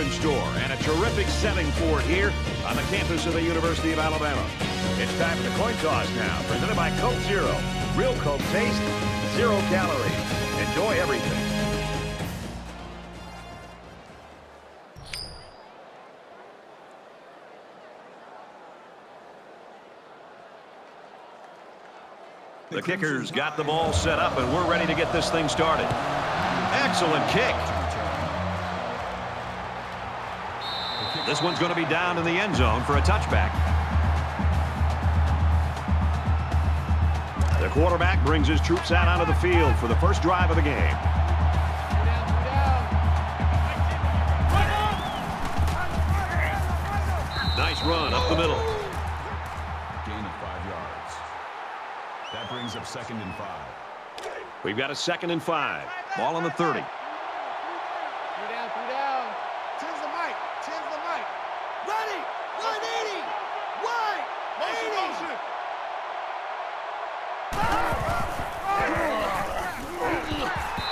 in store and a terrific setting for it here on the campus of the University of Alabama. It's time for the coin toss now, presented by Coke Zero. Real Coke taste, 0 calories. Enjoy everything. The kicker's got the ball set up, and we're ready to get this thing started. Excellent kick. This one's going to be down in the end zone for a touchback. The quarterback brings his troops out onto the field for the first drive of the game. Nice run up the middle. Gain of 5 yards. That brings up 2nd and 5. We've got a 2nd and 5. Ball on the 30.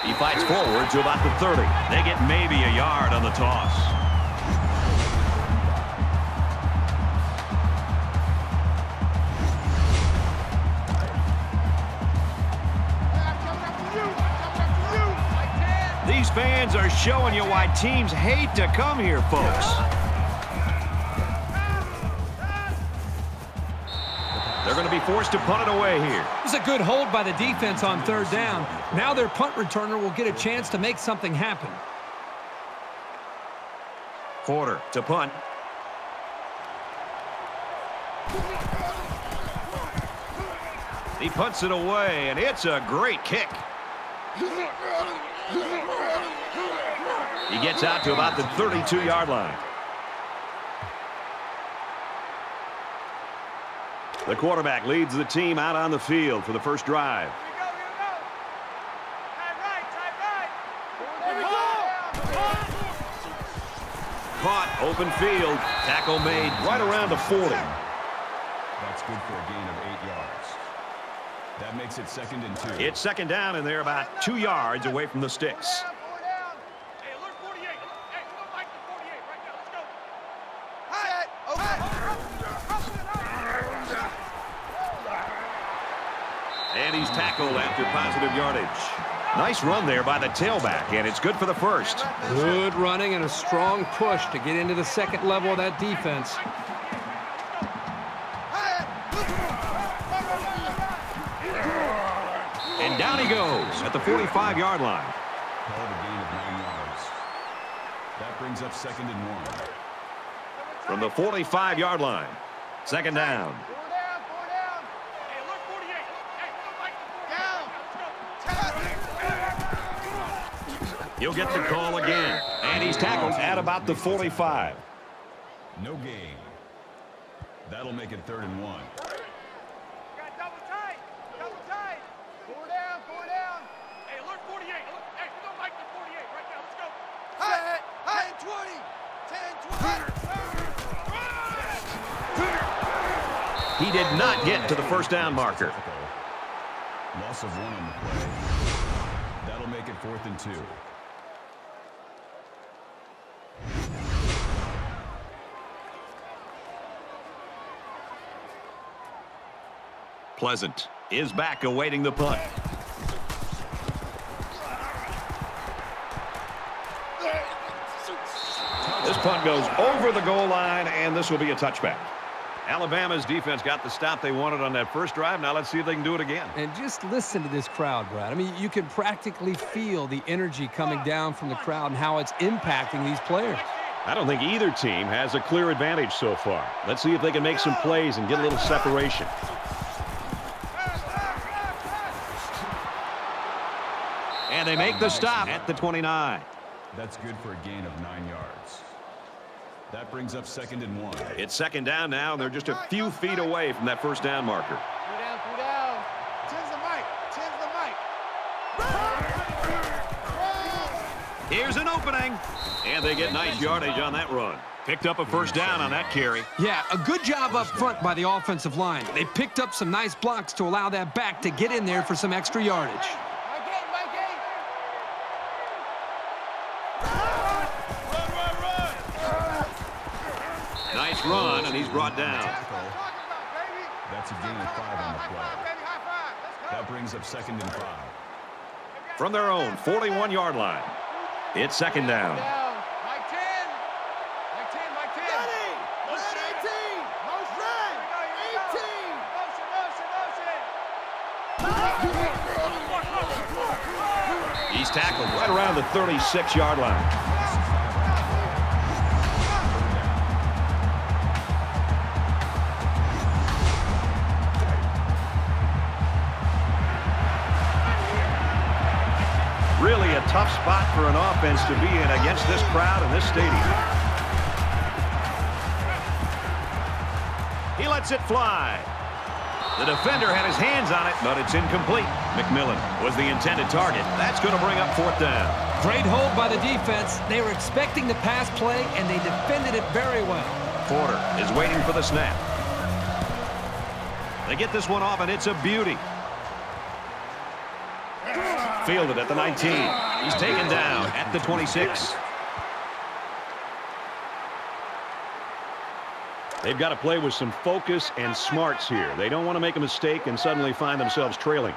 He fights forward to about the 30. They get maybe a yard on the toss. These fans are showing you why teams hate to come here, folks. They're going to be forced to punt it away here. It was a good hold by the defense on 3rd down. Now their punt returner will get a chance to make something happen. Porter to punt. He punts it away, and it's a great kick. He gets out to about the 32-yard line. The quarterback leads the team out on the field for the first drive. Caught, open field. Tackle made right around the 40. That's good for a gain of 8 yards. That makes it 2nd and 2. It's 2nd down, and they're about 2 yards away from the sticks. And he's tackled after positive yardage. Nice run there by the tailback, and it's good for the first. Good running and a strong push to get into the 2nd level of that defense. And down he goes at the 45-yard line. Called a gain of 9 yards. That brings up 2nd and 1. From the 45-yard line, 2nd down. He'll get the call again, and he's tackled at about the 45. No gain. That'll make it 3rd and 1. He did not get to the first down marker. Loss of 1 on the play. That'll make it 4th and 2. Pleasant is back awaiting the punt. This punt goes over the goal line, and this will be a touchback. Alabama's defense got the stop they wanted on that first drive. Now let's see if they can do it again. And just listen to this crowd, Brad. I mean, you can practically feel the energy coming down from the crowd and how it's impacting these players. I don't think either team has a clear advantage so far. Let's see if they can make some plays and get a little separation. And they make the stop at the 29. That's good for a gain of 9 yards. That brings up 2nd and 1. It's 2nd down now, and they're just a few feet away from that first down marker. Go down. Tens the mic. Here's an opening. And they get nice yardage on that run. Picked up a first down on that carry. Yeah, a good job up front by the offensive line. They picked up some nice blocks to allow that back to get in there for some extra yardage. nice run, and he's brought down. That's a gain of 5 on the play. That brings up 2nd and 5. From their own 41-yard line, it's 2nd down. Mike 10. Mike 10, Mike 10. Ready. Motion. 18. Motion. 18. Motion. He's tackled right around the 36-yard line. Really a tough spot for an offense to be in against this crowd in this stadium. He lets it fly. The defender had his hands on it, but it's incomplete. McMillan was the intended target. That's going to bring up 4th down. Great hold by the defense. They were expecting the pass play, and they defended it very well. Porter is waiting for the snap. They get this one off, and it's a beauty. Fielded at the 19. He's taken down at the 26. They've got to play with some focus and smarts here. They don't want to make a mistake and suddenly find themselves trailing.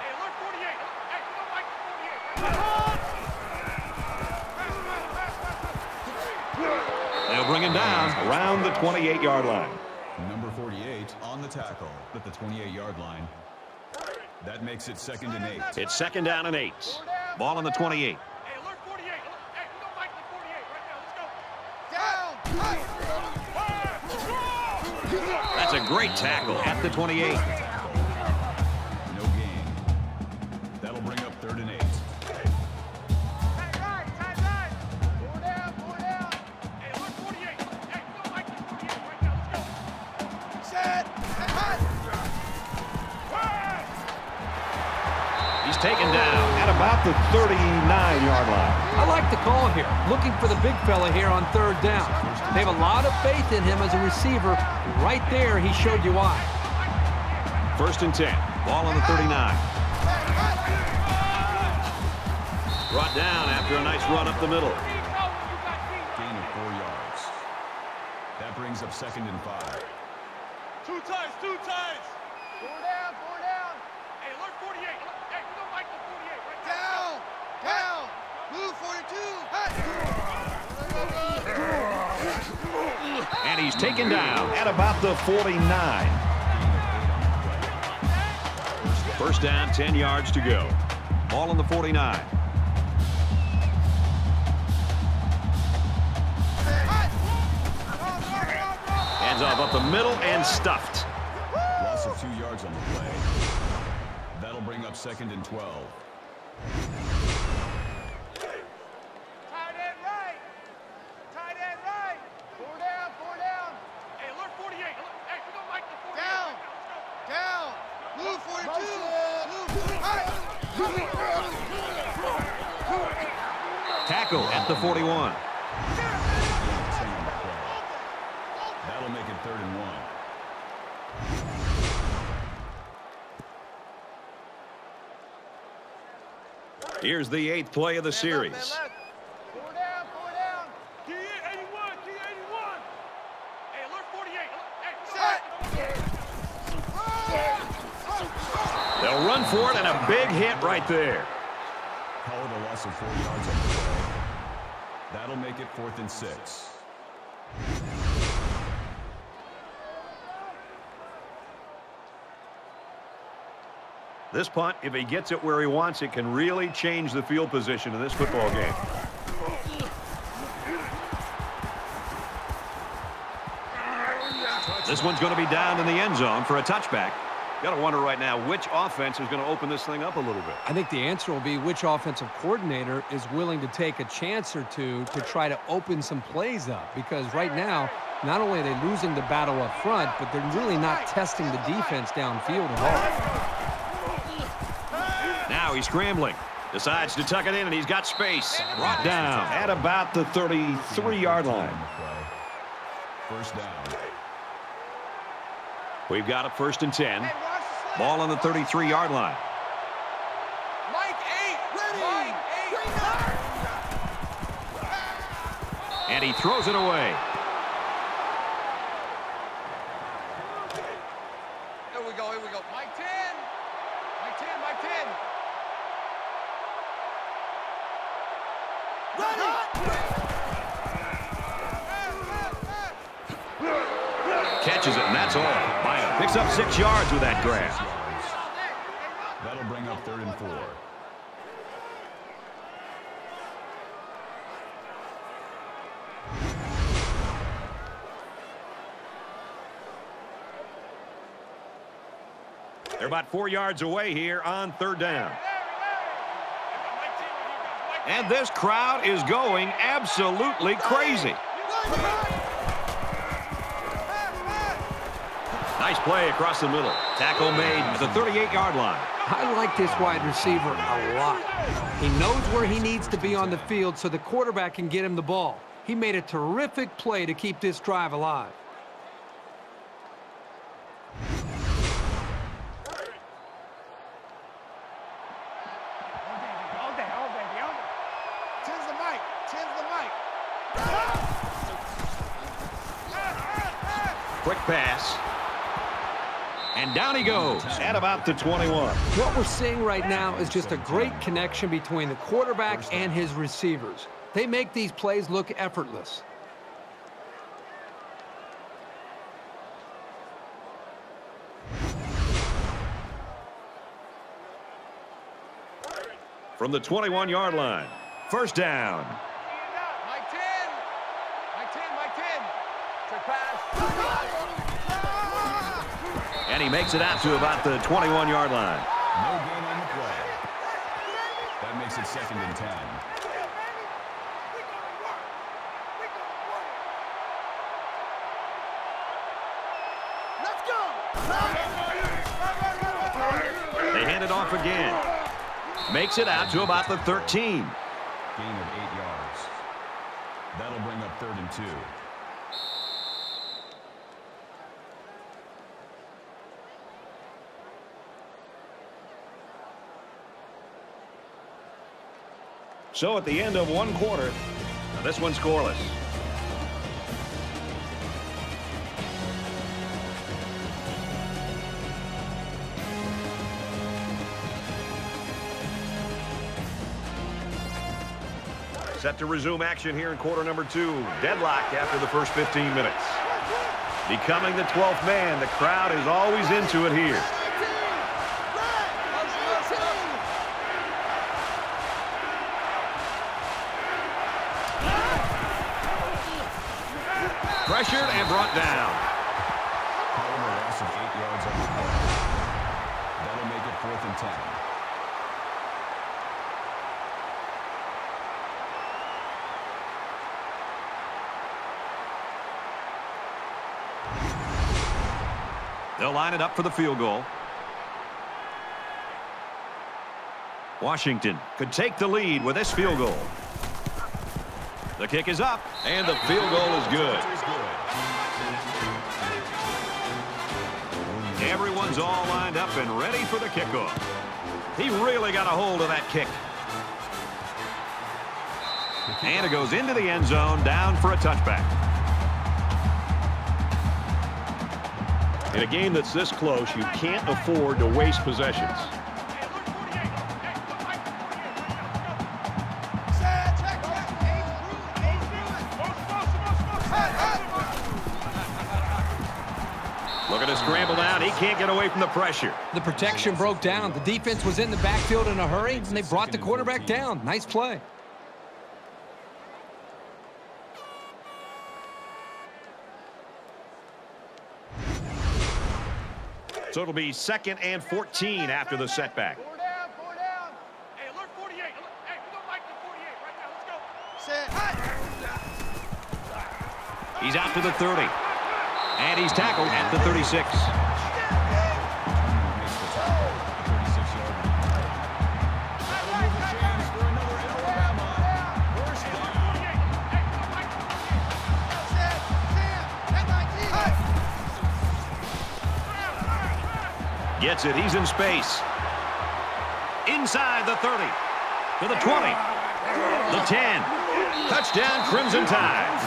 They'll bring him down around the 28-yard line. Number 48 on the tackle at the 28-yard line. That makes it 2nd and 8. It's 2nd down and 8. Ball on the 28. Hey, alert 48. Hey, we don't like the 48 right now. Let's go. Down. That's a great tackle at the 28. No gain. That'll bring up 3rd and 8. Tight right. 4 down. Hey, alert 48. Hey, we don't like the 48 right now. Let's go. Set. He's taken down at about the 39-yard line. I like the call here. Looking for the big fella here on 3rd down. They have a lot of faith in him as a receiver. Right there, he showed you why. 1st and 10. Ball on the 39. Brought down after a nice run up the middle. Gain of 4 yards. That brings up 2nd and 5. Two times. 4 down. Hey, alert 48. Hey, we don't like the 48 right now. Down. Move 42. And he's taken down at about the 49. 1st down, 10 yards to go. Ball on the 49. Hands off up the middle and stuffed. Loss of 2 yards on the play. That'll bring up 2nd and 12. Tight end right. 4 down. Hey, alert 48. Hey, we don't like the 48 Down. right now. Let's go. Down. Move 42. Tackle at the 41. That'll make it 3rd and 1. Here's the 8th play of the series. 4 down. Key 81. Hey, alert 48. Hey, They'll run for it, and a big hit right there. Call it a loss of 4 yards on the play. That'll make it 4th and 6. This punt, if he gets it where he wants it, can really change the field position in this football game. This one's going to be down in the end zone for a touchback. Got to wonder right now which offense is going to open this thing up a little bit. I think the answer will be which offensive coordinator is willing to take a chance or two to try to open some plays up. Because right now, not only are they losing the battle up front, but they're really not testing the defense downfield at all. Now he's scrambling. Decides to tuck it in, and he's got space. Brought down at about the 33-yard line. 1st down. We've got a 1st and 10. Ball on the 33-yard line. Mike 8. Mike 8. And he throws it away. catches it, and that's all. Maya picks up 6 yards with that grab. That'll bring up 3rd and 4. They're about 4 yards away here on 3rd down. And this crowd is going absolutely crazy. Nice play across the middle. Tackle made at the 38-yard line. I like this wide receiver a lot. He knows where he needs to be on the field so the quarterback can get him the ball. He made a terrific play to keep this drive alive. Quick pass. And down he goes at about the 21. What we're seeing right now is just a great connection between the quarterback and his receivers. They make these plays look effortless. From the 21-yard line, 1st down. Mike 10. Mike 10. Trick pass. And he makes it out to about the 21-yard line. No gain on the play. That makes it 2nd and 10. Let's go. They hand it off again. Makes it out to about the 13. Gain of 8 yards. That'll bring up 3rd and 2. So at the end of 1 quarter, this one's scoreless. Set to resume action here in quarter number 2. Deadlocked after the first 15 minutes. Becoming the 12th man, the crowd is always into it here. Pressured and brought down. Calling a loss of 8 yards on the play. That'll make it 4th and 10. They'll line it up for the field goal. Washington could take the lead with this field goal. The kick is up, and the field goal is good. Everyone's all lined up and ready for the kickoff. He really got a hold of that kick. And it goes into the end zone, down for a touchback. In a game that's this close, you can't afford to waste possessions. Look at his scramble down. He can't get away from the pressure. The protection broke down. The defense was in the backfield in a hurry, and they brought the quarterback down. Nice play. So it'll be 2nd and 14 after the setback. 4 down. Hey, alert 48. Hey, we don't like the 48 right now. Let's go. He's out to the 30. And he's tackled at the 36. Gets it. He's in space. Inside the 30. To the 20. The 10. Touchdown, Crimson Tide.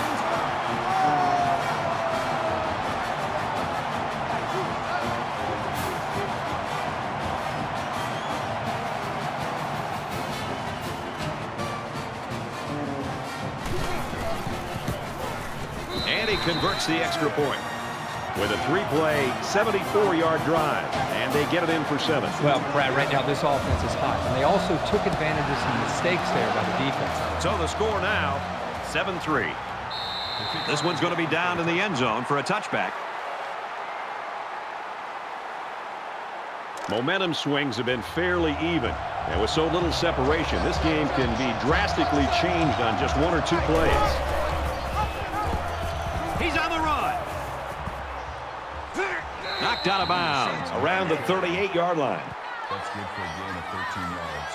And he converts the extra point. with a 3-play, 74-yard drive, and they get it in for 7. Well, Brad, right now this offense is hot, and they also took advantage of some mistakes there by the defense. So the score now, 7-3. This one's going to be down in the end zone for a touchback. Momentum swings have been fairly even. And with so little separation, this game can be drastically changed on just 1 or 2 plays. He's on the run. Knocked out of bounds around the 38-yard line. That's good for a gain of 13 yards.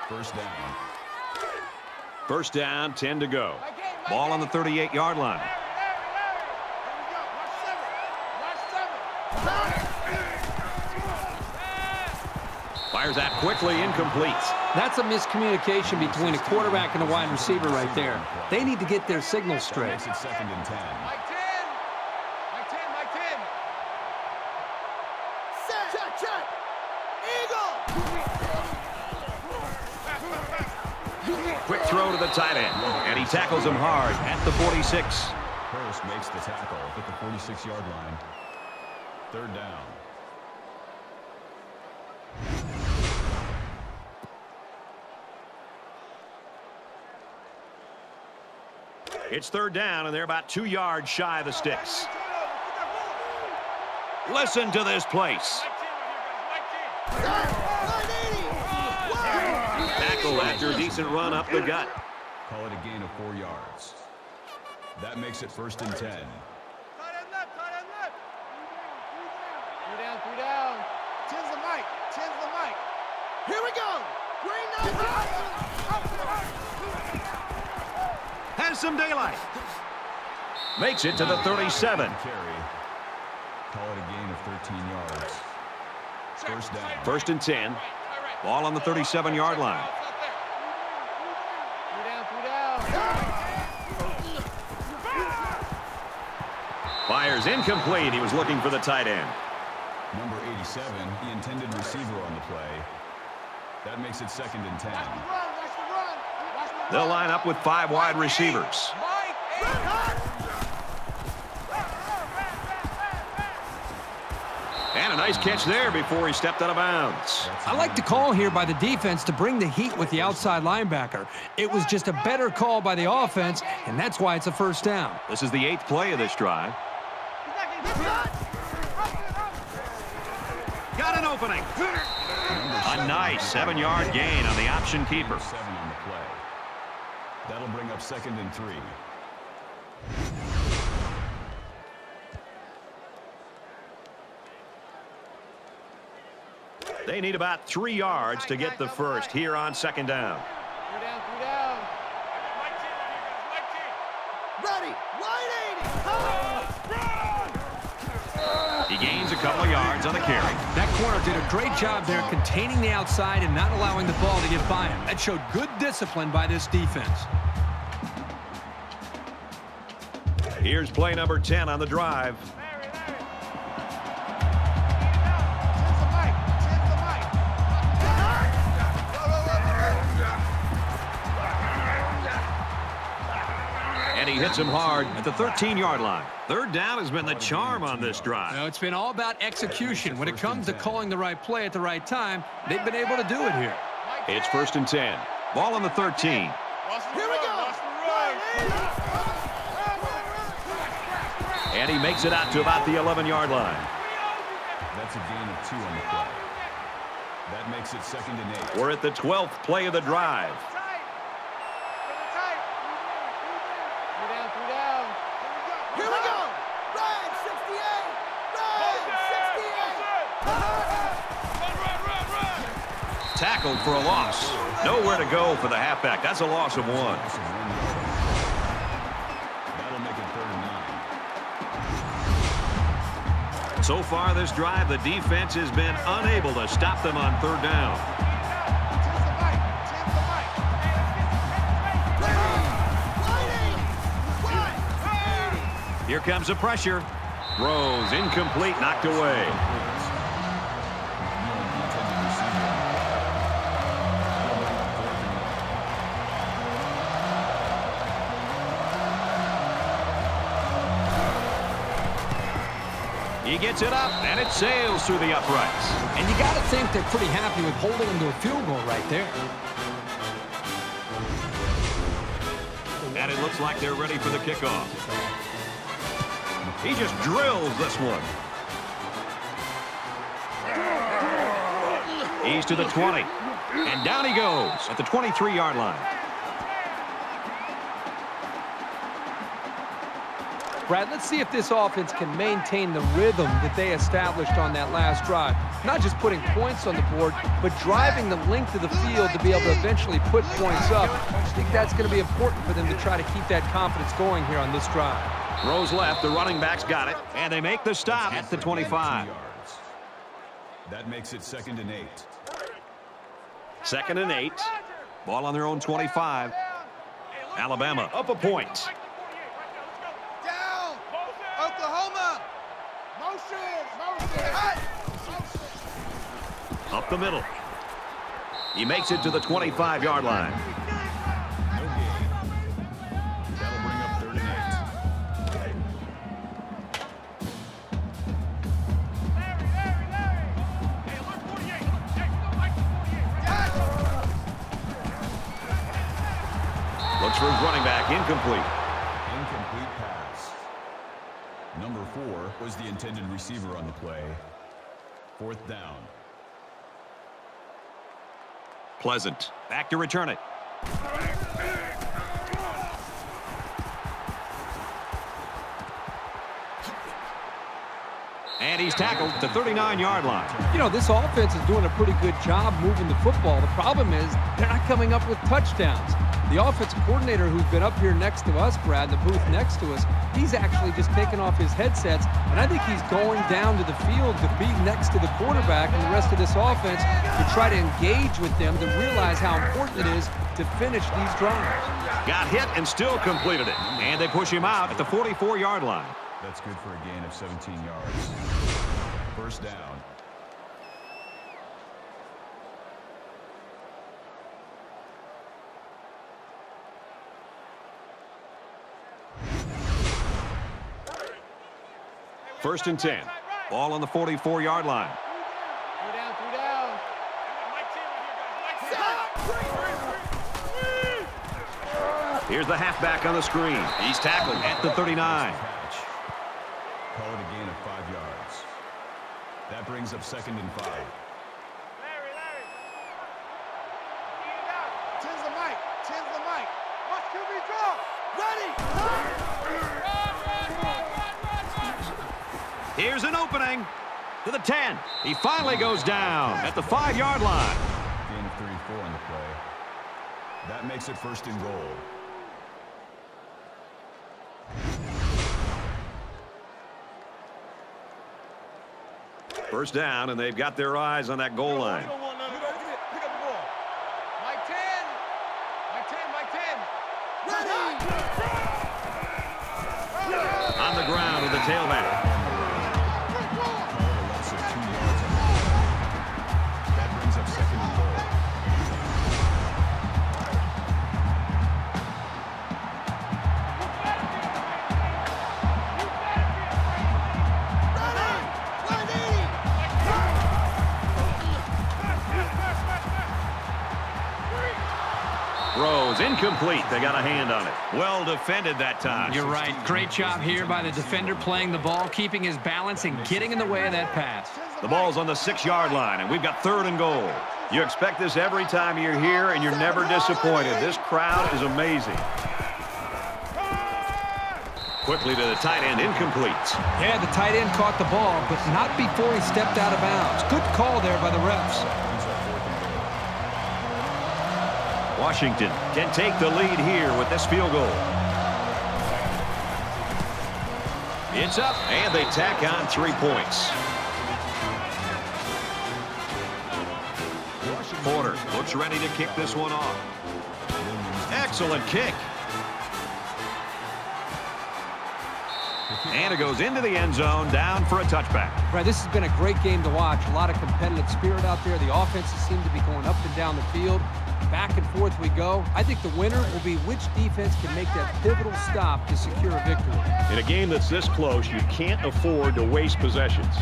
First down. First down, 10 to go. Ball on the 38-yard line. Fires that quickly, incomplete. That's a miscommunication between a quarterback and a wide receiver right there. They need to get their signals straight. Makes it second and 10. Mike 10. Mike 10. Mike 10. Set. Check. Eagle. Quick throw to the tight end, and he tackles him hard at the 46. Hurst makes the tackle at the 46-yard line. Third down. It's third down, and they're about 2 yards shy of the sticks. Listen to this place. Tackle after a decent run up the gut. Call it a gain of 4 yards. That makes it first and 10. Tight end left. Tight end left. 3 down. 10's the mic. 10's the mic. Here we go. Green knight. Has some daylight. Makes it to the 37. Carry. Call it a gain of 13 yards. First down. First and 10. Ball on the 37-yard line. 3 down. Fires incomplete. He was looking for the tight end. Number 87, the intended receiver on the play. That makes it second and 10. Watch the run. They'll line up with 5 wide receivers. And a nice catch there before he stepped out of bounds. I like the call here by the defense to bring the heat with the outside linebacker. It was just a better call by the offense, and that's why it's a first down. This is the 8th play of this drive. Got an opening. A nice 7-yard gain on the option keeper. 7 on the play. That'll bring up second and 3. They need about 3 yards to get the first here on second down. 3 down. Ready. He gains a couple of yards on the carry. That corner did a great job there containing the outside and not allowing the ball to get by him. That showed good discipline by this defense. Here's play number 10 on the drive. And he hits him hard at the 13-yard line. Third down has been the charm on this drive. Now, it's been all about execution. When it comes to calling the right play at the right time, they've been able to do it here. It's first and 10. Ball on the 13. Here we go. And he makes it out to about the 11-yard line. That's a gain of 2 on the play. That makes it second and 8. We're at the 12th play of the drive. Here we go. Ryan 68. Tackled for a loss. Nowhere to go for the halfback. That's a loss of 1. That'll make it third and 9. So far this drive, the defense has been unable to stop them on third down. Here comes the pressure. Throws incomplete, knocked away. He gets it up, and it sails through the uprights. And you got to think they're pretty happy with holding him to a field goal right there. And it looks like they're ready for the kickoff. He just drills this one. He's to the 20. And down he goes at the 23-yard line. Brad, let's see if this offense can maintain the rhythm that they established on that last drive. Not just putting points on the board, but driving the length of the field to be able to eventually put points up. I think that's going to be important for them to try to keep that confidence going here on this drive. Throws left, the running backs got it, and they make the stop at the 25. That makes it 2nd and 8. 2nd and 8. Ball on their own 25. Alabama up a point. Down. Oklahoma. Motion. Up the middle. He makes it to the 25-yard line. No gain. That'll bring up 3rd and 8. Looks for his running back, incomplete. Incomplete pass. Number 4 was the intended receiver on the play. 4th down. Pleasant back to return it. And he's tackled at the 39-yard line. You know, this offense is doing a pretty good job moving the football. The problem is they're not coming up with touchdowns. The offensive coordinator who's been up here next to us, Brad, the booth next to us, he's actually just taken off his headsets, and I think he's going down to the field to be next to the quarterback and the rest of this offense to try to engage with them to realize how important it is to finish these drives. Got hit and still completed it. And they push him out at the 44-yard line. That's good for a gain of 17 yards. 1st down. First and 10. Ball on the 44-yard line. 3 down. Here's the halfback on the screen. He's tackled at the 39. Call it a gain of 5 yards. That brings up 2nd and 5. Tens the mic. Watch QB draw. Ready. Here's an opening to the 10. He finally goes down at the 5-yard line. Gain of 34 on the play. That makes it 1st and goal. First down, and they've got their eyes on that goal line. Pick up the ball. Mike 10. Ready. On the ground with the tailback. That brings up 2nd and goal. Throws incomplete. They got a hand on it. Well defended that time. You're right. Great job here by the defender playing the ball, keeping his balance, and getting in the way of that pass. The ball's on the 6-yard line, and we've got 3rd and goal. You expect this every time you're here, and you're never disappointed. This crowd is amazing. Quickly to the tight end, incomplete. Yeah, the tight end caught the ball, but not before he stepped out of bounds. Good call there by the refs. Washington can take the lead here with this field goal. It's up, and they tack on 3 points. Porter looks ready to kick this one off. Excellent kick. And it goes into the end zone, down for a touchback. Right, this has been a great game to watch. A lot of competitive spirit out there. The offenses seem to be going up and down the field. back and forth we go. I think the winner will be which defense can make that pivotal stop to secure a victory. In a game that's this close, you can't afford to waste possessions.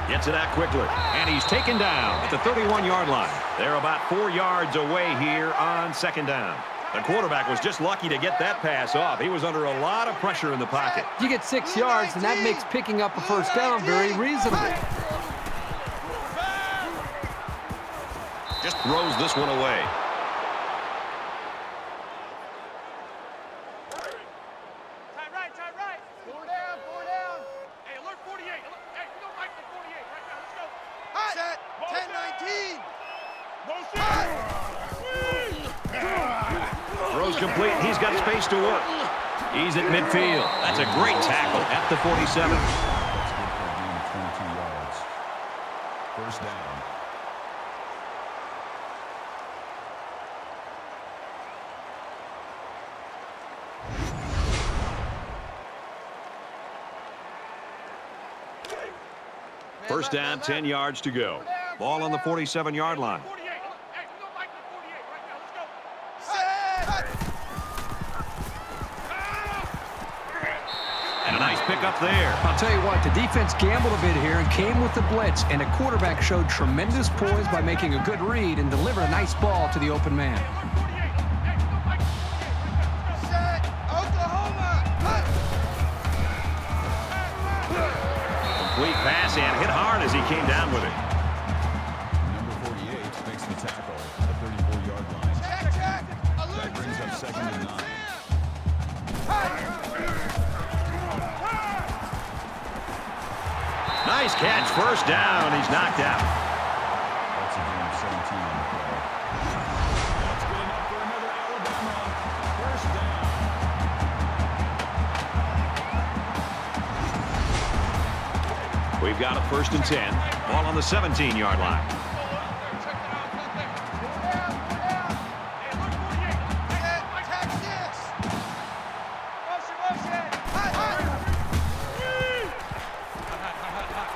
Gets it out quickly, and he's taken down at the 31-yard line. They're about 4 yards away here on second down. The quarterback was just lucky to get that pass off. He was under a lot of pressure in the pocket. You get 6 yards, and that makes picking up a first down very reasonable. Just throws this one away. Tight right. 4 down. Hey, alert 48. Hey, we don't like the 48 right now. Let's go. Set. 10-19. Throws complete. He's got space to work. He's at midfield. That's a great tackle at the 47. That's good for a gain of 22 yards. First down. First down, 10 yards to go. Ball on the 47-yard line. 48. Hey, we don't like the 48 right now. Let's go. And a nice pickup there. I'll tell you what, the defense gambled a bit here and came with the blitz, and the quarterback showed tremendous poise by making a good read and delivered a nice ball to the open man. Set. Oklahoma. Complete pass and hit hard as he came down with it. Number 48 makes the tackle at the 34-yard line. Check. That brings up second and 9. Nice catch, first down. He's knocked out. That's a gain of 17 on the play. That's good enough for another Alabama first down. We've got a first and 10. Ball on the 17-yard line.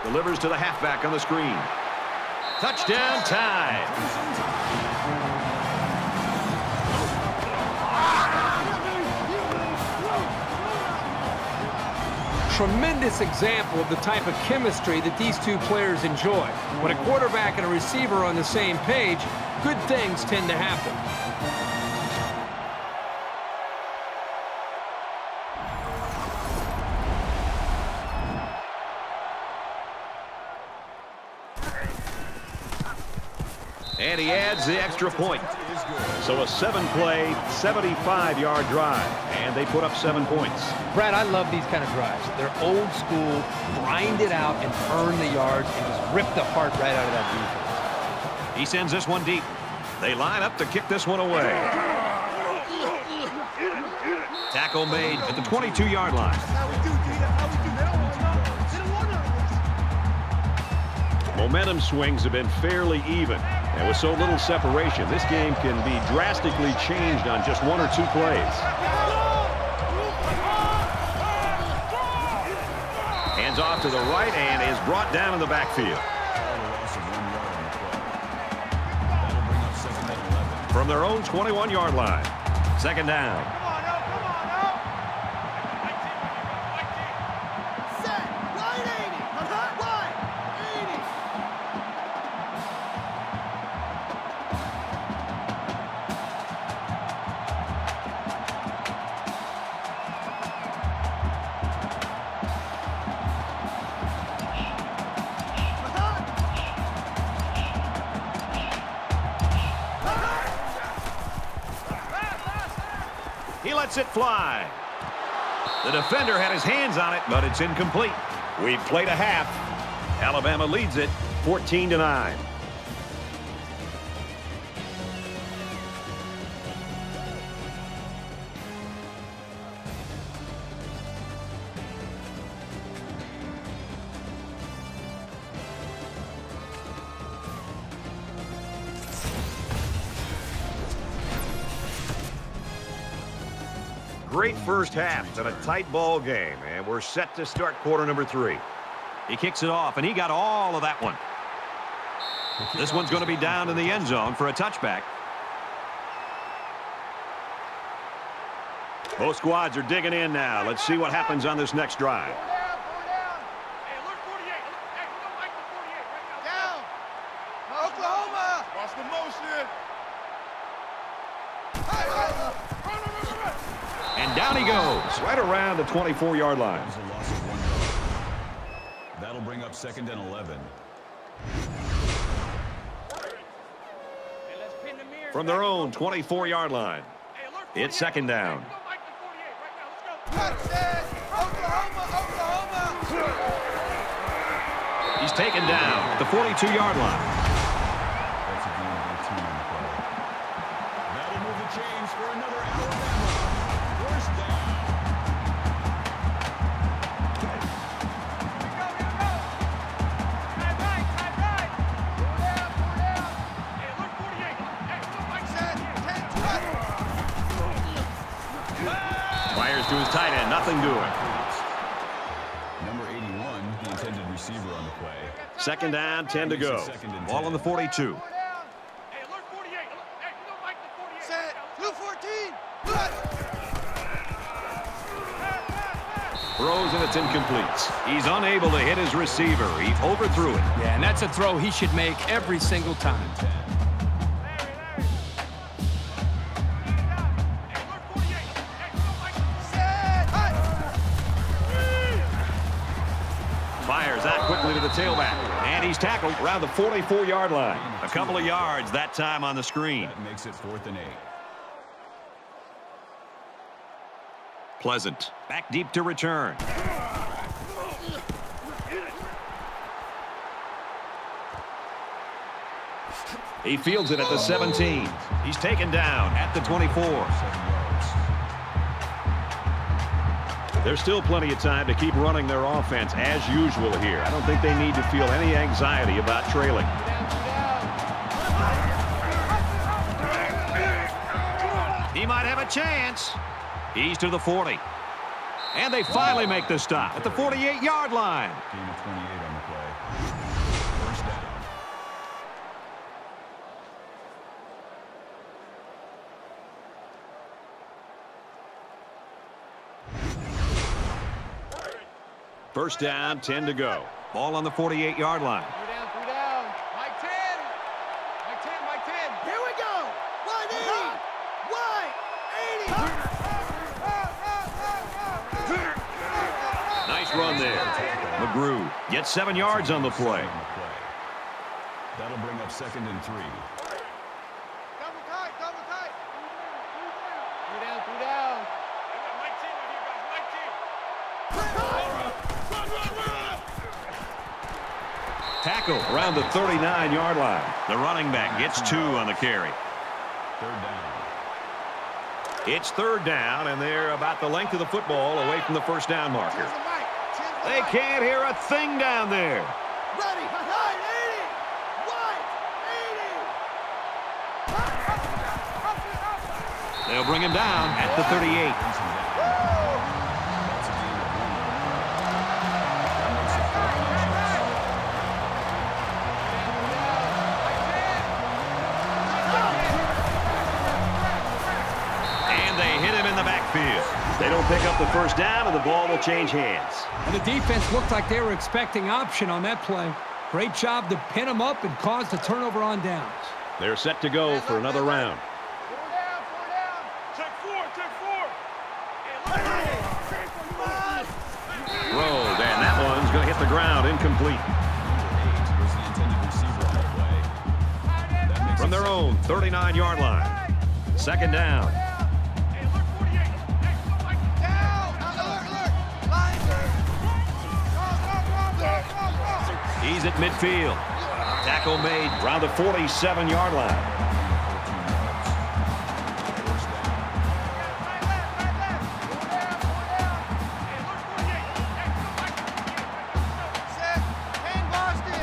Delivers to the halfback on the screen. Touchdown time. Tremendous example of the type of chemistry that these two players enjoy. When a quarterback and a receiver are on the same page, good things tend to happen. And he adds the extra point. So a 7-play, 75-yard drive. And they put up 7 points. Brad, I love these kind of drives. They're old school, grind it out and earn the yards and just rip the heart right out of that defense. He sends this one deep. They line up to kick this one away. Tackle made at the 22-yard line. Momentum swings have been fairly even. And with so little separation, this game can be drastically changed on just 1 or 2 plays. Hands off to the right and is brought down in the backfield. From their own 21-yard line. Second down. He lets it fly. The defender had his hands on it, but it's incomplete. We've played a half. Alabama leads it 14-9. Great first half and a tight ball game, and we're set to start quarter number 3. He kicks it off, and he got all of that one. This one's going to be down in the end zone for a touchback. Both squads are digging in now. Let's see what happens on this next drive. Hey, look 48. Hey, we don't like the 48 right now. Down. Oklahoma. Watch the motion. Hey, Run. And down he goes, right around the 24-yard line. That was a loss of 1 yard. That'll bring up 2nd and 11. Hey, let's pin the mirror. From their own 24-yard line. Hey, look 48. It's 2nd down. Hey, we don't like the 48 right now. Let's go. touchdown. Oklahoma. He's taken down at the 42-yard line. That's a gain of 18 on the play. That'll move the chains for another Alabama. First down. Tight right. Pull down. Hey, look 48. Hey, we don't like Set. 10-20. Fires to his tight end. Nothing doing. Number 81, the intended receiver on the play. 2nd down, 10 to go. Ball on the 42. Hey, look 48. Hey, we don't like the 48. Set. 2-14. Throws and it's incomplete. He's unable to hit his receiver. He overthrew it. Yeah, and that's a throw he should make every single time. Fires out quickly to the tailback. And he's tackled around the 44-yard line. A couple of yards that time on the screen. That makes it 4th and 8. Pleasant. Back deep to return. He fields it at the 17. He's taken down at the 24. 7 yards. There's still plenty of time to keep running their offense as usual here. I don't think they need to feel any anxiety about trailing. He might have a chance. He's to the 40. And they finally make the stop at the 48-yard line. Gain of 28 on the play. First down. First down, 10 to go. Ball on the 48-yard line. 3 down. Mike 10. Mike 10. Here we go. 180. Wide. 80. Nice run there. McGrew gets 7 yards on the play. That'll bring up 2nd and 3. Double tight. 3 down. Mike 10 right here, guys. Mike 10. Tackle around the 39-yard line. The running back gets 2 on the carry. 3rd down. It's 3rd down, and they're about the length of the football away from the first down marker. They can't hear a thing down there. Ready. 980. Wide. 80. They'll bring him down at the 38. That's a gain of 1 yard. That makes it 4th and inches. And they hit him in the backfield. They don't pick up the first down, and the ball will change hands. And the defense looked like they were expecting option on that play. Great job to pin him up and cause the turnover on downs. They're set to go for another round. 4 down. Check 4. Hey, Rolled, and that one's going to hit the ground incomplete. Number 8 was the intended receiver on the play. That makes From it their 2nd own 39-yard line. 2nd down. Hey, look 48. Hey, we don't like the Down. Alert. Lines. Go. He's at midfield. Tackle made around the 47-yard line. 14 yards. First down. Set. 10 Boston.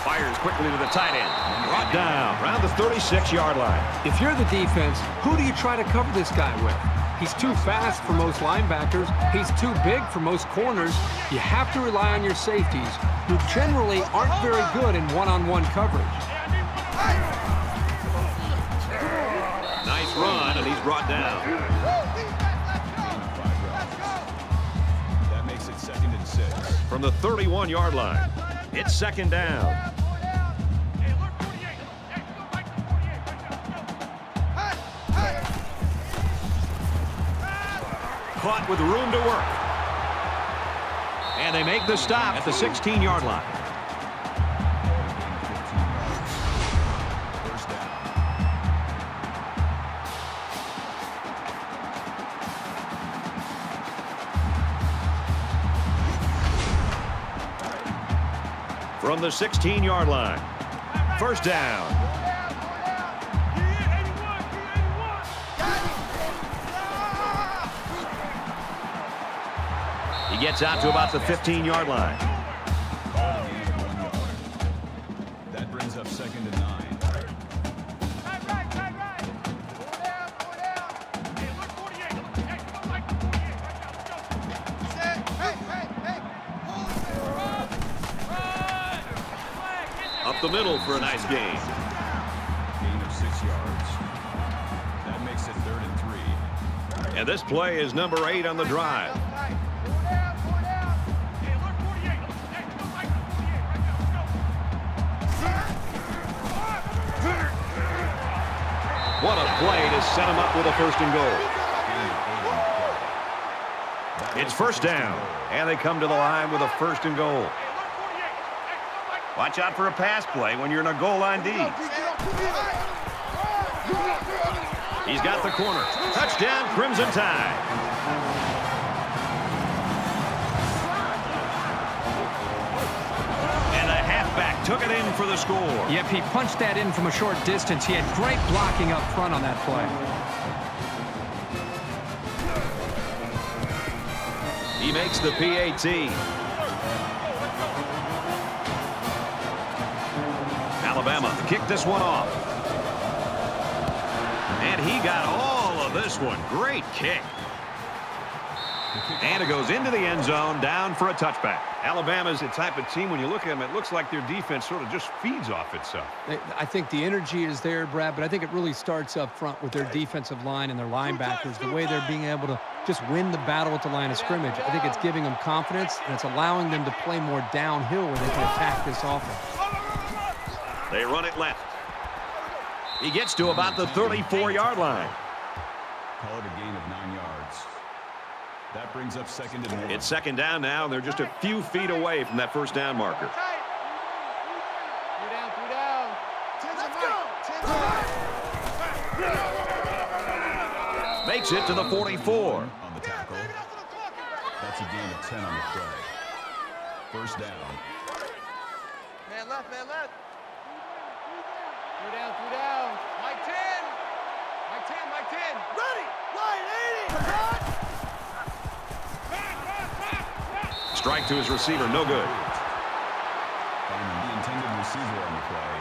Fires quickly to the tight end. Brought down around the 36-yard line. If you're the defense, who do you try to cover this guy with? He's too fast for most linebackers. He's too big for most corners. You have to rely on your safeties, who generally aren't very good in one-on-one coverage. Nice run, and he's brought down. That makes it 2nd and 6. From the 31-yard line, it's 2nd down. Caught with room to work. And they make the stop at the 16-yard line. First down. From the 16-yard line, first down. He gets out to about the 15-yard line. That brings up 2nd and 9. Up the middle for a nice gain. Gain of 6 yards. That makes it 3rd and 3. And this play is number 8 on the drive. What a play to set him up with a 1st and goal. It's first down, and they come to the line with a 1st and goal. Watch out for a pass play when you're in a goal line D. He's got the corner. Touchdown, Crimson Tide. And the halfback took it in for the score. Yep, he punched that in from a short distance. He had great blocking up front on that play. He makes the PAT. Alabama kicked this one off. And he got all of this one. Great kick. And it goes into the end zone, down for a touchback. Alabama's the type of team, when you look at them, it looks like their defense sort of just feeds off itself. I think the energy is there, Brad, but I think it really starts up front with their defensive line and their linebackers, the way they're being able to just win the battle at the line of scrimmage. I think it's giving them confidence, and it's allowing them to play more downhill where they can attack this offense. They run it left. He gets to about the 34-yard line. Call it a gain of 9 yards. That brings up 2nd and 1. It's 2nd down now, and they're just a few feet away from that 1st down marker. Makes it to the 44. On the tackle. That's a gain of 10 on the play. First down. Man left, man left. Two down. Mike 10. Mike 10. Ready. Line 80. Strike to his receiver, no good. Finding the intended receiver on the play.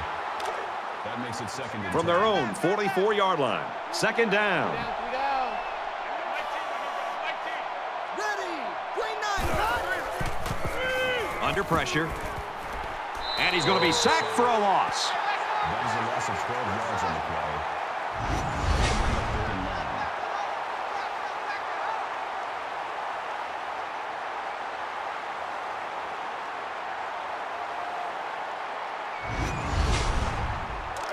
That makes it 2nd and 10. From their own 44-yard line. 2nd down. Two down. Ready. Green 9. Under pressure. And he's going to be sacked for a loss. That is a loss of 12 yards on the play.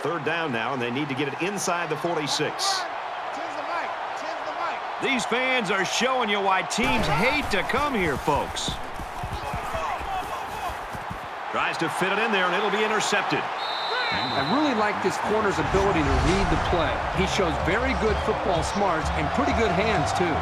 3rd down now, and they need to get it inside the 46. These fans are showing you why teams hate to come here, folks. Tries to fit it in there, and it'll be intercepted. I really like this corner's ability to read the play. He shows very good football smarts and pretty good hands, too.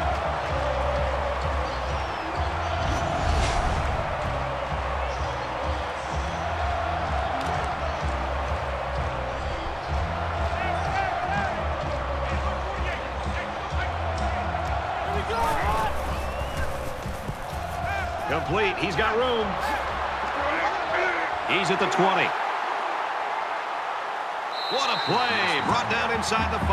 Complete. He's got room. He's at the 20. What a play. Brought down inside the 5.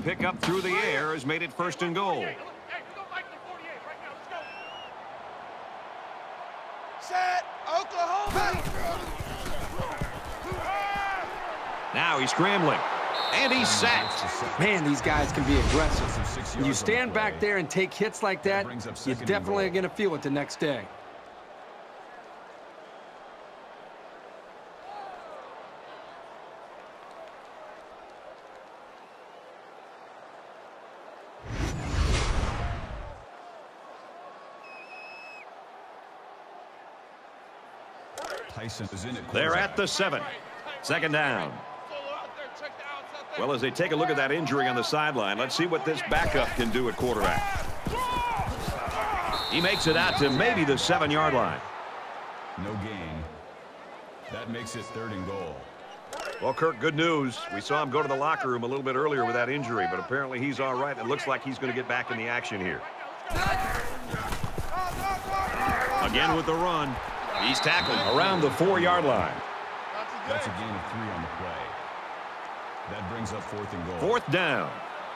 pickup through the air has made it 1st and goal. Set, Oklahoma. Now he's scrambling. And he's sacked. Man, these guys can be aggressive. When you stand back there and take hits like that, you're definitely going to feel it the next day. They're at the 7. 2nd down. Well, as they take a look at that injury on the sideline, let's see what this backup can do at quarterback. He makes it out to maybe the 7-yard line. No gain. That makes it 3rd and goal. Well, Kirk, good news. We saw him go to the locker room a little bit earlier with that injury, but apparently he's all right. It looks like he's going to get back in the action here. Again with the run. He's tackled around the 4-yard line. That's a gain of 3 on the play. That brings up 4th and goal. 4th down.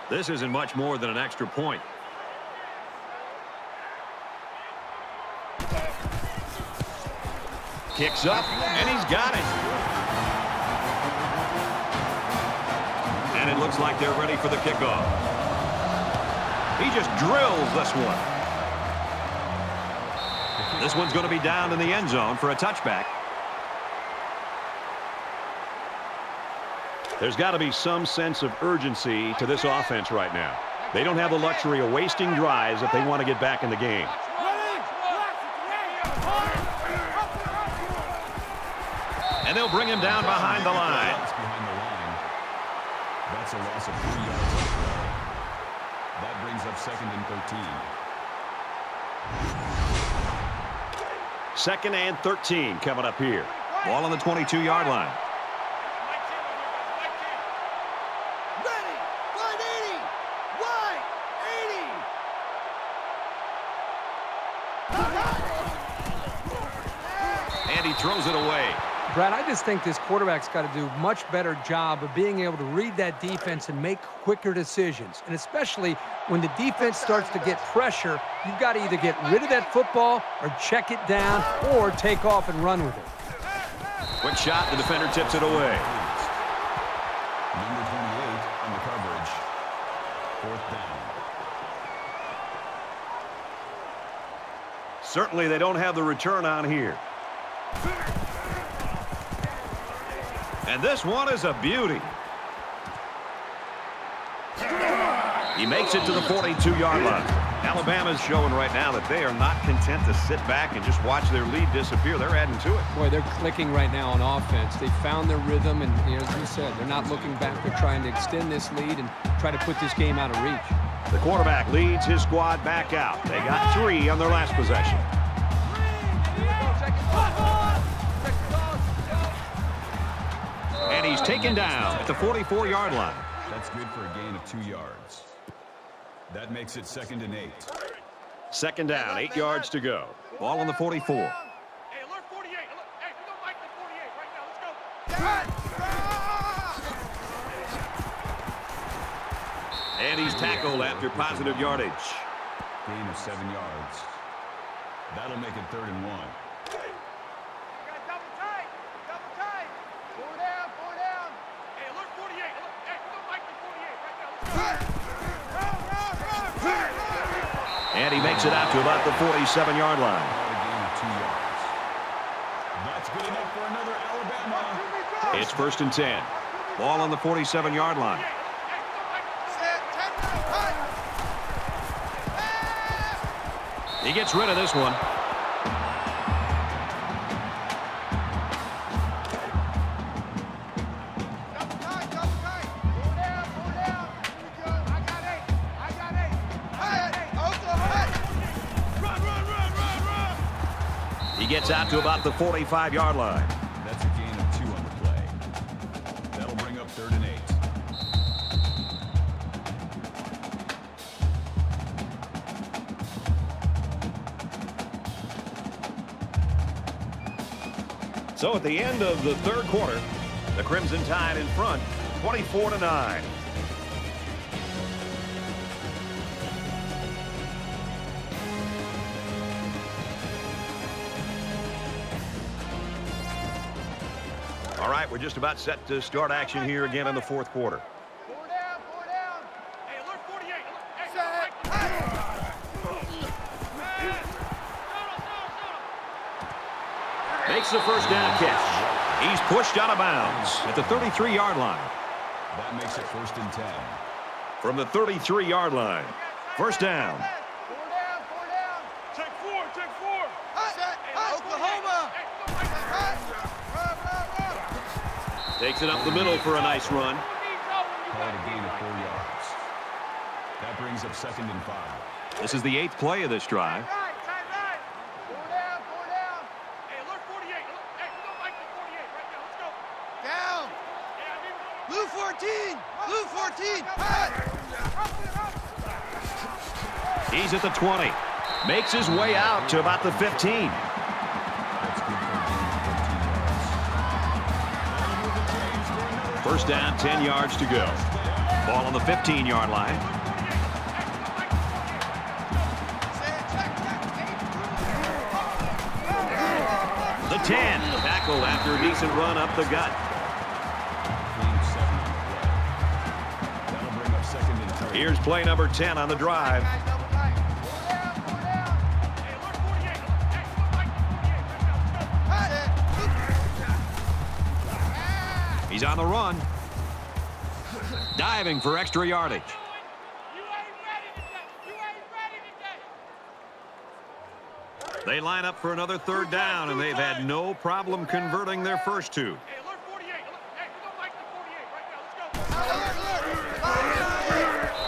This isn't much more than an extra point. Kicks up, and he's got it. And it looks like they're ready for the kickoff. He just drills this one. This one's going to be down in the end zone for a touchback. There's got to be some sense of urgency to this offense right now. They don't have the luxury of wasting drives if they want to get back in the game. And they'll bring him down behind the line. That's a loss of 3 yards. That brings up 2nd and 13. 2nd and 13 coming up here. Ball on the 22-yard line. Ready, line 80, wide, 80. And he throws it away. Brad, I just think this quarterback's got to do a much better job of being able to read that defense and make quicker decisions. And especially when the defense starts to get pressure, you've got to either get rid of that football or check it down or take off and run with it. Quick shot, the defender tips it away. Number 28 on the coverage. 4th down. Certainly they don't have the return on here. And this one is a beauty. He makes it to the 42-yard line. Alabama's showing right now that they are not content to sit back and just watch their lead disappear. They're adding to it. Boy, they're clicking right now on offense. They found their rhythm, and as you said, they're not looking back. They're trying to extend this lead and try to put this game out of reach. The quarterback leads his squad back out. They got 3 on their last possession. And he's taken down at the 44-yard line. That's good for a gain of 2 yards. That makes it 2nd and 8. 2nd down, 8 yards to go. Ball on the 44. Hey, alert 48. Hey, we don't like the 48 right now. Let's go. And he's tackled after positive yardage. Gain of 7 yards. That'll make it 3rd and 1. Double tight, pull down, Hey, alert 48. Hey, we don't like the 48 right now. Let's go. And he makes it out to about the 47-yard line. A gain of 2 yards. That's good enough for another Alabama. It's 1st and 10. Ball on the 47-yard line. He gets rid of this one. He gets out to about the 45-yard line. That's a gain of 2 on the play. That'll bring up 3rd and 8. So at the end of the 3rd quarter, the Crimson Tide in front, 24-9. All right, we're just about set to start action here again in the fourth quarter. Four down, four down. Hey, alert 48. Hey, Set. Makes the first down catch. He's pushed out of bounds at the 33-yard line. That makes it 1st and 10. From the 33-yard line. First down. Four down, four down. Take four, take four. Set. Oklahoma. Takes it up the middle for a nice run. Call it a gain of 4 yards. That brings up 2nd and 5. This is the 8th play of this drive. Time right. Four down, four down. Hey, alert 48. Hey, we don't like the 48 right now. Let's go. Down. Yeah, I mean, Blue 14. Blue 14. He's at the 20. Makes his way out to about the 15. That's good for a gain of 14 yards. First down, 10 yards to go. Ball on the 15-yard line. The 10. Tackled after a decent run up the gut. Gain of 7 on the play. That'll bring up 2nd and 3. Here's play number 10 on the drive. Double tight. Four down, four down. hey, alert 48. Hey, we don't like the 48 right now. Let's go. He's on the run. Diving for extra yardage. You ain't ready today. You ain't ready today. They line up for another third down, and they've had no problem converting their first two. Hey, alert 48. Hey, we don't like the 48 right now. Let's go.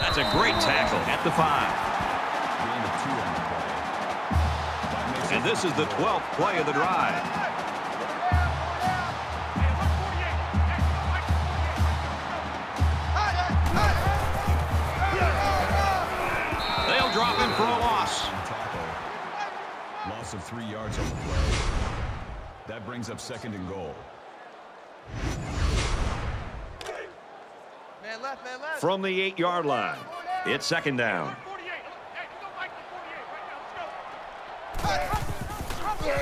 That's a great tackle at the 5. Gain of 2 on the play. That makes And this is the 12th play of the drive. Hey, alert 48. Hey, we don't like the 48 right now. They'll drop him for a loss. tackle. Loss of 3 yards on the play. That brings up 2nd and goal. Man left, man left. From the 8-yard line, it's second down. 48. Hey, we don't like the 48 right now. Let's go.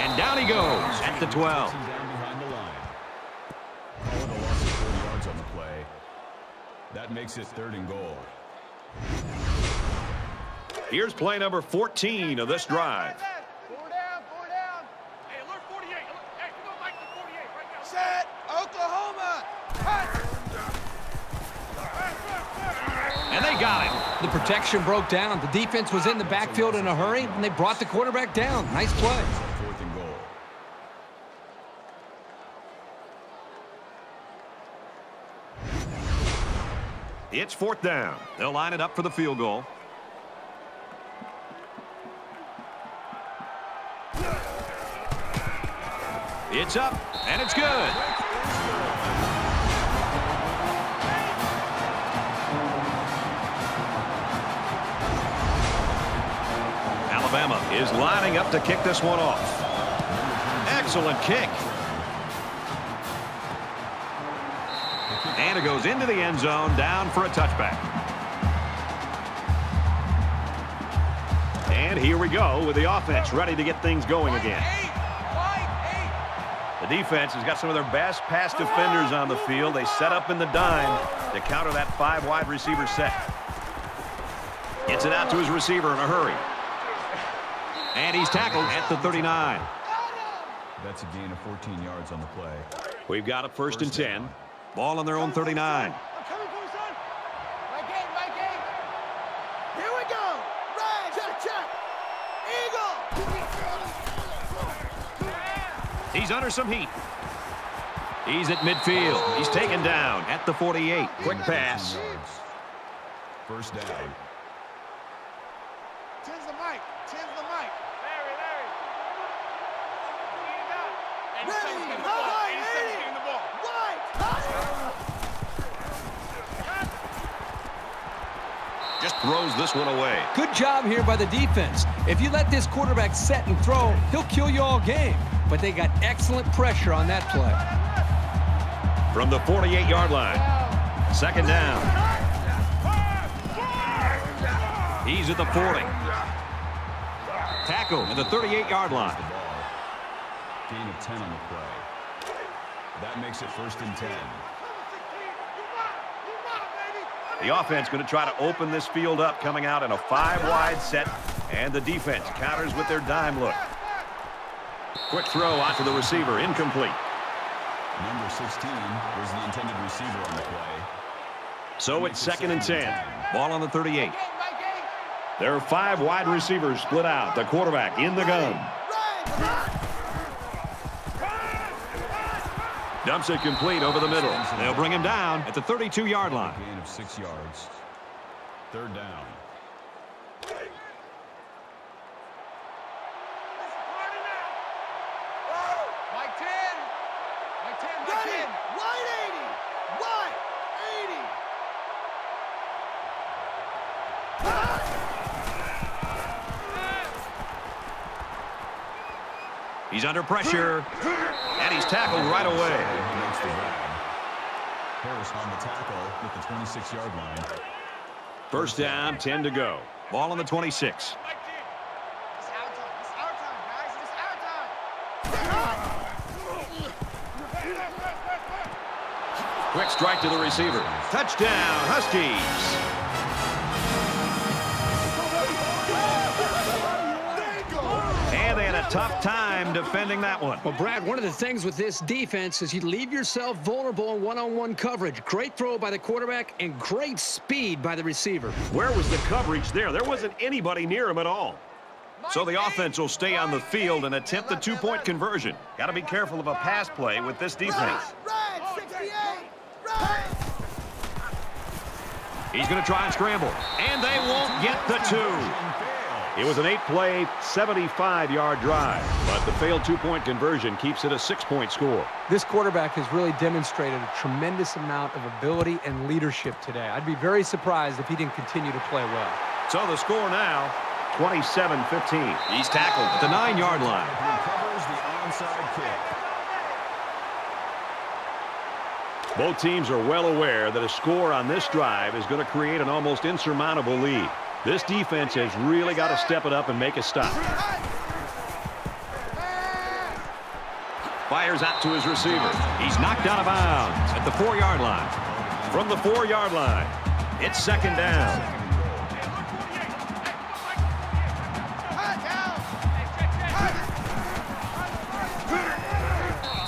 And down he goes at the 12. Down behind the line. Call it a loss of 4 yards on the play. That makes it 3rd and goal. Here's play number 14 of this drive. Four down, four down. Hey, alert 48. Hey, we don't like the 48 right now. Set. Oklahoma. And they got him. The protection broke down. The defense was in the backfield in a hurry, and they brought the quarterback down. Nice play. 4th and goal. It's 4th down. They'll line it up for the field goal. It's up, and it's good. Alabama is lining up to kick this one off. Excellent kick. And it goes into the end zone, down for a touchback. And here we go with the offense ready to get things going again. The defense has got some of their best pass defenders on the field. They set up in the dime to counter that 5 wide receiver set. Gets it out to his receiver in a hurry. And he's tackled at the 39. That's a gain of 14 yards on the play. We've got a 1st and 10. Ball on their own 39. I'm coming for you, son. My game, my game. Here we go. Right. Check, check. Eagle. He's under some heat. He's at midfield. He's taken down at the 48. Quick pass. First down. Tens the mic. Tens the mic. Larry. Ready. Getting the ball. Right. Just throws this one away. Good job here by the defense. If you let this quarterback set and throw, he'll kill you all game. But they got excellent pressure on that play. From the 48-yard line. Second down. He's at the 40. Tackle at the 38-yard line. Gain of 10 on the play. That makes it 1st and 10. The offense going to try to open this field up, coming out in a 5-wide set, and the defense counters with their dime look. Quick throw out to the receiver, incomplete. Number 16 was the intended receiver on the play. So it's 2nd and 10. Ball on the 38. There are 5 wide receivers split out. The quarterback in the gun. Dumps it complete over the middle. They'll bring him down at the 32-yard line. Gain of 6 yards. 3rd down. Mike 10. Mike 10. Mike 10. Wide 80. Wide 80. He's under pressure, and he's tackled right away. Harris on the tackle at the 26-yard line. 1st down, 10 to go. Ball on the 26. It's our time. It's our time, guys. It's our time. Quick strike to the receiver. Touchdown, Huskies. And they had a tough time defending that one. Well, Brad, one of the things with this defense is you leave yourself vulnerable in one-on-one coverage. Great throw by the quarterback and great speed by the receiver. Where was the coverage there? There wasn't anybody near him at all. So the offense will stay on the field and attempt the 2-point conversion. Got to be careful of a pass play with this defense. Red 68. Red. He's going to try and scramble, and they won't get the 2. It was an 8-play, 75-yard drive, but the failed 2-point conversion keeps it a 6-point score. This quarterback has really demonstrated a tremendous amount of ability and leadership today. I'd be very surprised if he didn't continue to play well. So the score now, 27-15. He's tackled at the 9-yard line. Recovers the onside kick. Both teams are well aware that a score on this drive is going to create an almost insurmountable lead. This defense has really got to step it up and make a stop. Fires out to his receiver. He's knocked out of bounds at the 4-yard line. From the 4-yard line, it's 2nd down.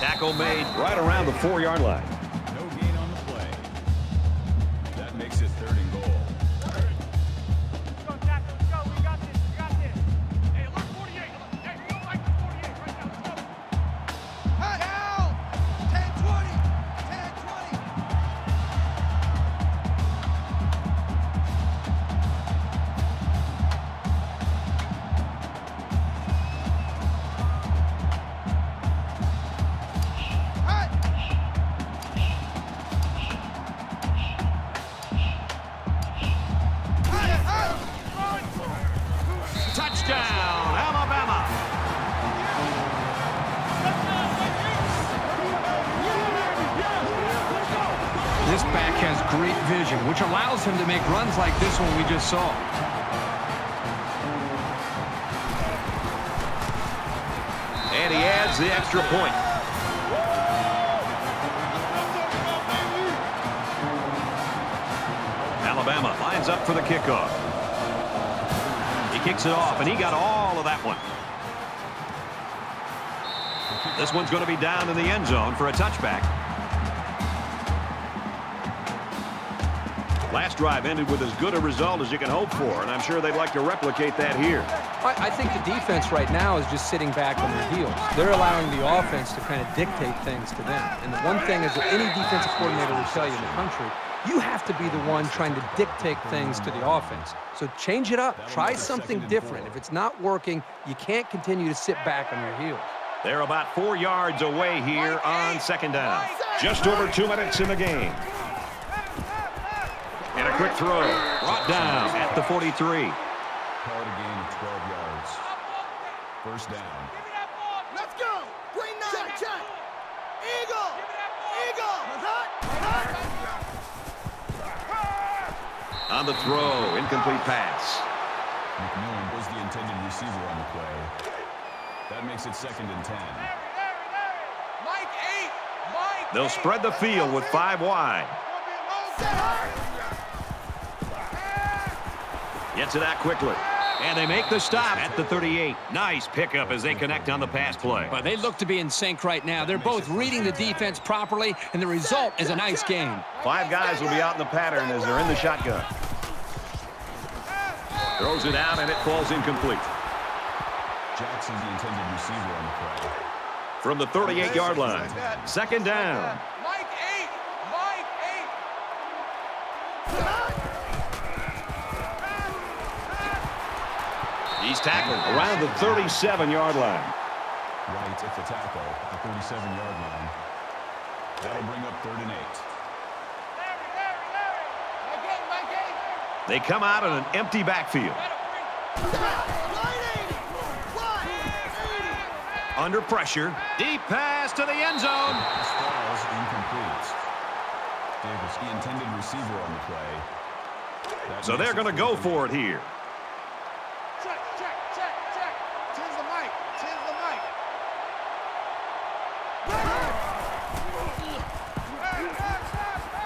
Tackle made right around the 4-yard line. No gain on the play. That makes it 3rd and goal. Let's go, Jack. Let's go. We got this. We got this. Hey, look, 48. Hey, we don't like the 48 right now. Let's go. Down. 10-20. 10-20. Touchdown, Alabama. This back has great vision, which allows him to make runs like this one we just saw. And he adds the extra point. Alabama lines up for the kickoff. He kicks it off, and he got all of that one. This one's going to be down in the end zone for a touchback. Last drive ended with as good a result as you can hope for, and I'm sure they'd like to replicate that here. I think the defense right now is just sitting back on their heels. They're allowing the offense to kind of dictate things to them. And the one thing is that any defensive coordinator will tell you in the country, you have to be the one trying to dictate things to the offense. So change it up. Try something different. If it's not working, you can't continue to sit back on your heels. They're about 4 yards away here on 2nd down. Just over 2 minutes in the game. And a quick throw. Brought down at the 43. Call it a gain of 12 yards. 1st down. Let's go. Green 9. Check, check. Eagle. Eagle. On the throw, incomplete pass. McMillan was the intended receiver on the play. That makes it 2nd and 10. They'll spread the field with 5 wide. Gets it out quickly. And they make the stop at the 38. Nice pickup as they connect on the pass play. But they look to be in sync right now. They're both reading the defense properly, and the result is a nice game. 5 guys will be out in the pattern as they're in the shotgun. Throws it out, and it falls incomplete. Jackson's the intended receiver on the play. From the 38-yard line, second down. Mike 8. Mike 8. He's tackled around the 37-yard line. Right at the tackle at the 37-yard line. That'll bring up 3rd and 8. Mike 8. They come out in an empty backfield. Under pressure. Deep pass to the end zone. Pass falls incomplete. Davis, the intended receiver on the play. So they're going to go for it here. Check. Tis the mic.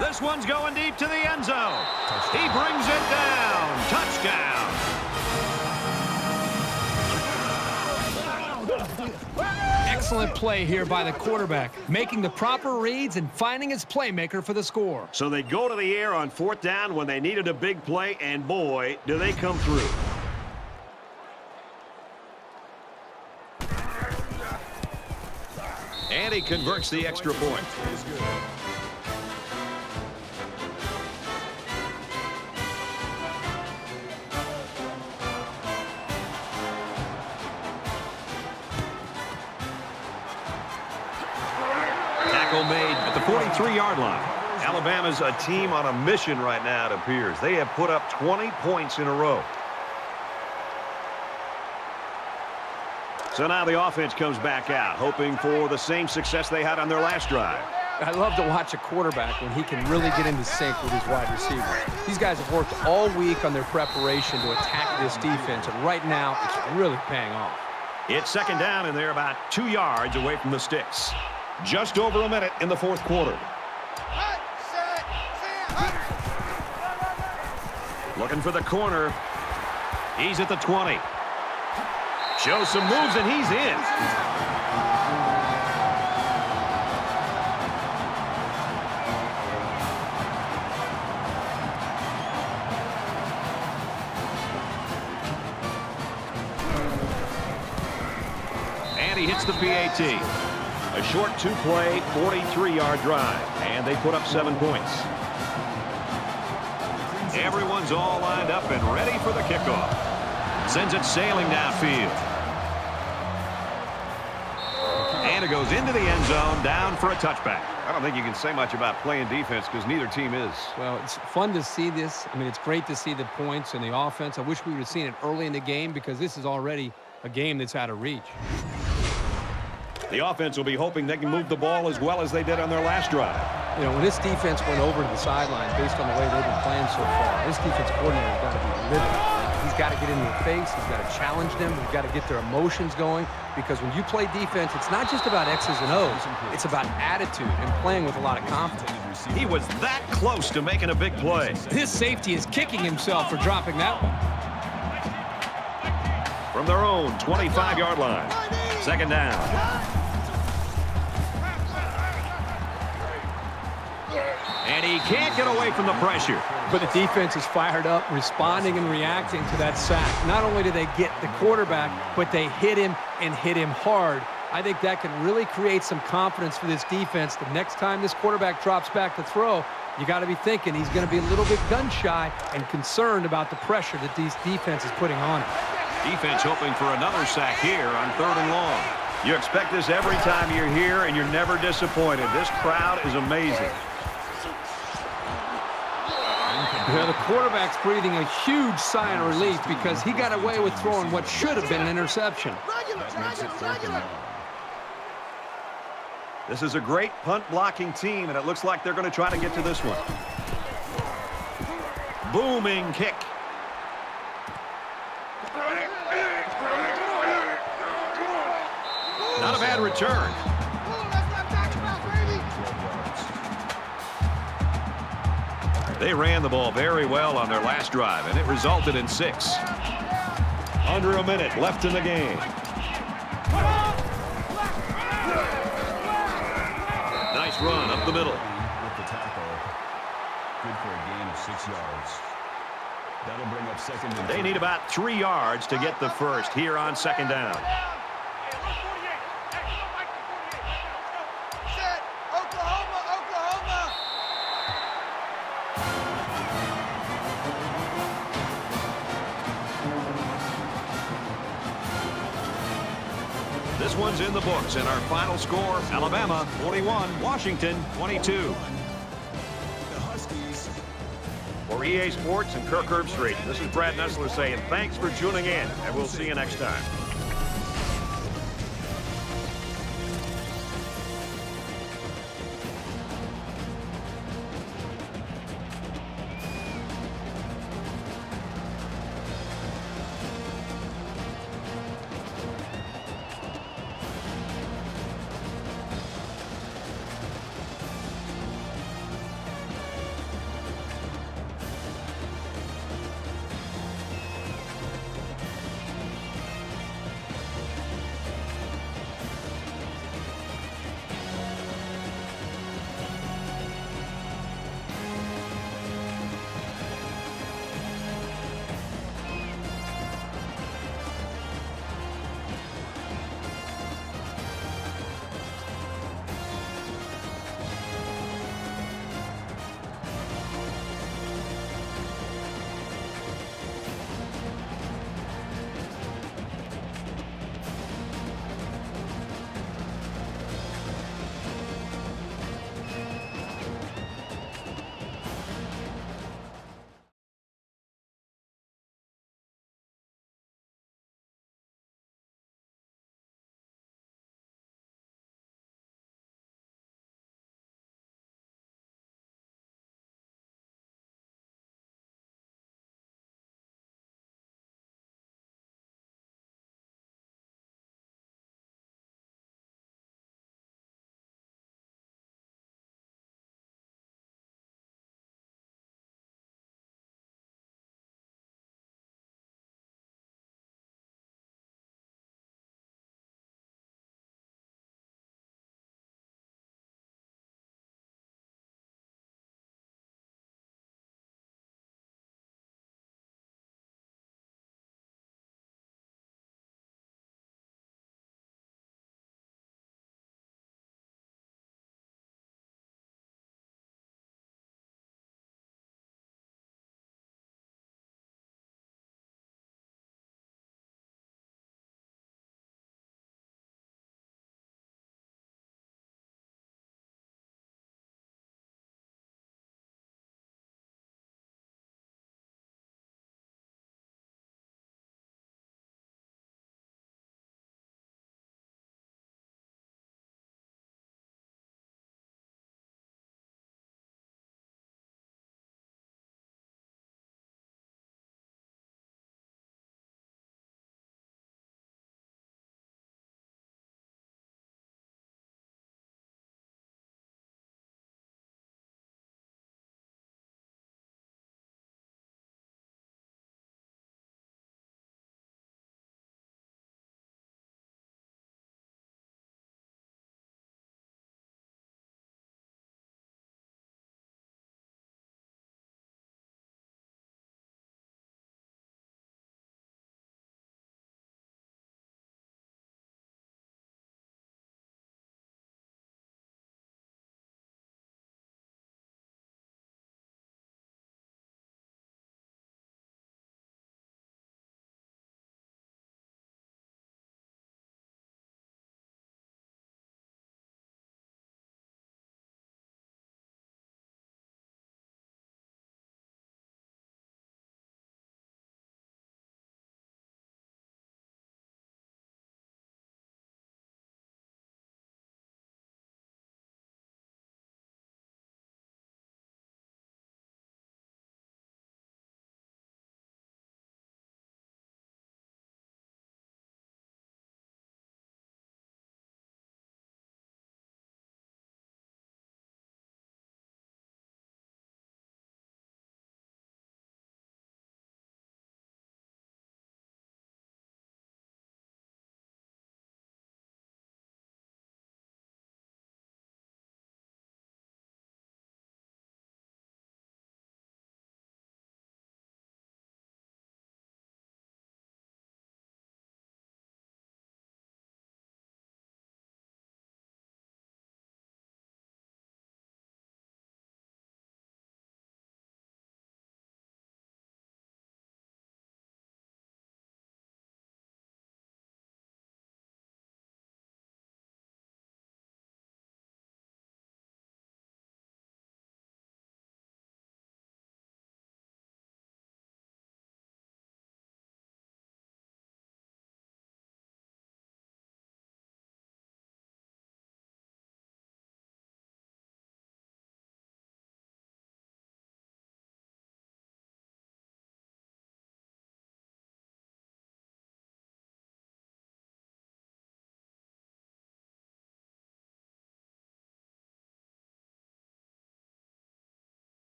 This one's going deep to the end zone. He brings it down. Touchdown. Excellent play here by the quarterback, making the proper reads and finding his playmaker for the score. So they go to the air on 4th down when they needed a big play, and boy, do they come through. And he converts the extra point. Made at the 43-yard line. Alabama's a team on a mission right now, it appears. They have put up 20 points in a row. So now the offense comes back out, hoping for the same success they had on their last drive. I love to watch a quarterback when he can really get into sync with his wide receivers. These guys have worked all week on their preparation to attack this defense, and right now it's really paying off. It's second down, and they're about 2 yards away from the sticks. Just over a minute in the 4th quarter. Looking for the corner. He's at the 20. Shows some moves, and he's in. And he hits the PAT. A short 2-play, 43-yard drive, and they put up 7 points. Everyone's all lined up and ready for the kickoff. Sends it sailing downfield. And it goes into the end zone, down for a touchback. I don't think you can say much about playing defense because neither team is. Well, it's fun to see this. I mean, it's great to see the points and the offense. I wish we would have seen it early in the game because this is already a game that's out of reach. The offense will be hoping they can move the ball as well as they did on their last drive. You know, when this defense went over to the sideline based on the way they've been playing so far, this defense coordinator has got to be livid. He's got to get in their face. He's got to challenge them. He's got to get their emotions going because when you play defense, it's not just about X's and O's. It's about attitude and playing with a lot of confidence. He was that close to making a big play. His safety is kicking himself for dropping that one. From their own 25-yard line. Second down. And he can't get away from the pressure. But the defense is fired up, responding and reacting to that sack. Not only do they get the quarterback, but they hit him and hit him hard. I think that can really create some confidence for this defense. The next time this quarterback drops back to throw, you got to be thinking he's going to be a little bit gun-shy and concerned about the pressure that these defense is putting on him. Defense hoping for another sack here on 3rd and long. You expect this every time you're here, and you're never disappointed. This crowd is amazing. Yeah, the quarterback's breathing a huge sigh of relief because he got away with throwing what should have been an interception. This is a great punt-blocking team, and it looks like they're going to try to get to this one. Booming kick. Not a bad return. They ran the ball very well on their last drive, and it resulted in 6. Under a minute left in the game. Nice run up the middle. With the tackle. Good for a gain of 6 yards. That'll bring up second and 2. They need about 3 yards to get the first here on second down. Set. Oklahoma, Oklahoma. This one's in the books, and our final score, Alabama 41, Washington 22. The Huskies. For EA Sports and Kirk Herbstreit, this is Brad Nessler saying thanks for tuning in, and we'll see you next time.